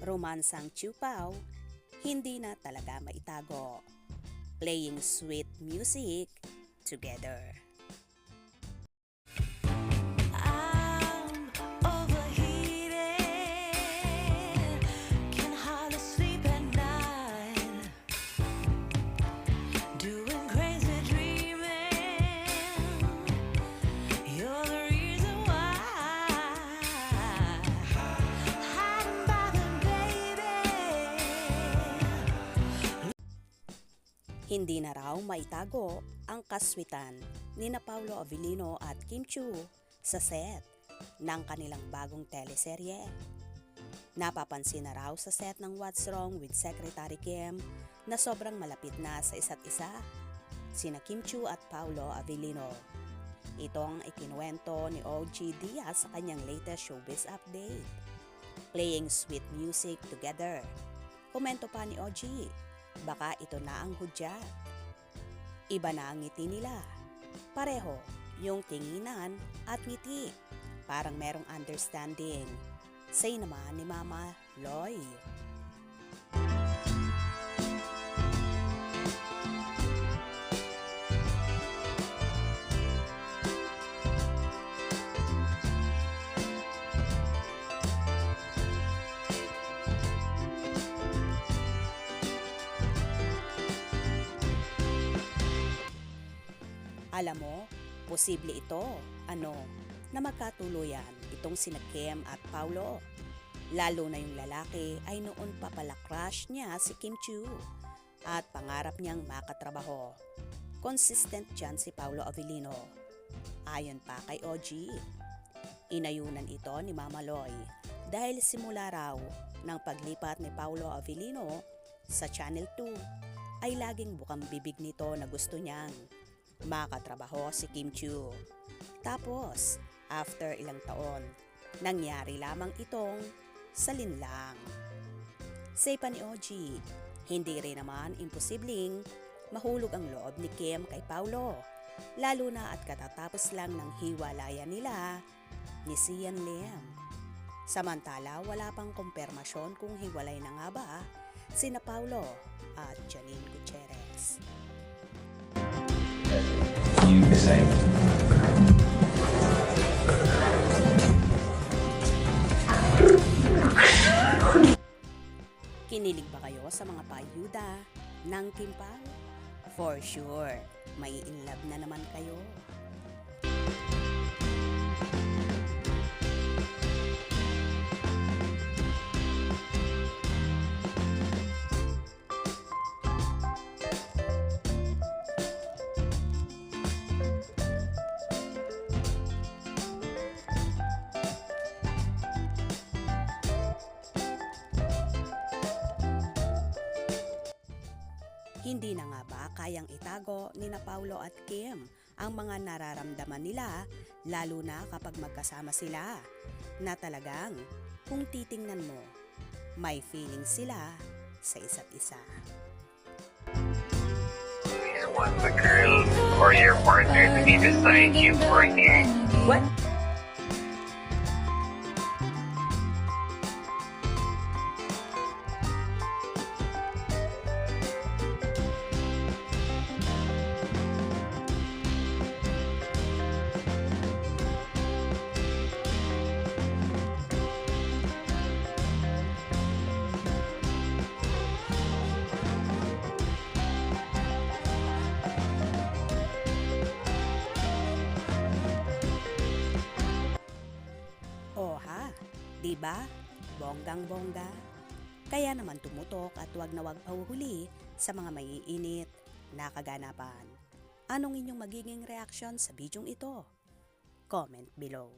romansang Chupaw, hindi na talaga maitago. Playing sweet music together. I'm overheated, can hardly sleep at night, doing crazy dreaming. You're the reason why. Hiding by the baby. Hindi na raw maitago ang kaswitan ni na Paulo Avellino at Kim Chiu sa set ng kanilang bagong teleserye. Napapansin na raw sa set ng What's Wrong with Secretary Kim na sobrang malapit na sa isa't isa, sina Kim Chiu at Paulo Avellino. Itong ikinuwento ni OG Diaz sa kanyang latest showbiz update. Playing sweet music together. Komento pa ni OG, baka ito na ang hudyat. Iba na ang ngiti nila. Pareho yung tinginan at ngiti. Parang merong understanding. Say naman ni Mama Loy. Alam mo, posible ito, na magkatuluyan itong sina Kim at Paulo. Lalo na yung lalaki ay noon pa pala crush niya si Kim Chiu at pangarap niyang makatrabaho. Consistent dyan si Paulo Avellino. Ayon pa kay OG, inayunan ito ni Mama Loy dahil simula raw ng paglipat ni Paulo Avellino sa Channel 2 ay laging bukang bibig nito na gusto niyang makatrabaho si Kim Chiu. Tapos, after ilang taon, nangyari lamang itong salinlang. Say pa ni OG, hindi rin naman imposibleng mahulog ang loob ni Kim kay Paulo, lalo na at katatapos lang ng hiwalayan nila ni Sian Lim. Samantala, wala pang kumpirmasyon kung hiwalay na nga ba sina Paulo at Janine Gutierrez. You the same. Kinilig ba kayo sa mga payuda ng Kim Pao? For sure, may in love na naman kayo. Hindi na nga ba kayang itago ni na Paulo at Kim ang mga nararamdaman nila, lalo na kapag magkasama sila, na talagang kung titingnan mo, may feeling sila sa isa't isa. You want the girl or your partner to be beside you for years. What? Diba? Bonggang-bongga. Kaya naman tumutok at wag na wag pahuhuli sa mga maiinit na kaganapan. Anong inyong magiging reaksyon sa bidyong ito? Comment below.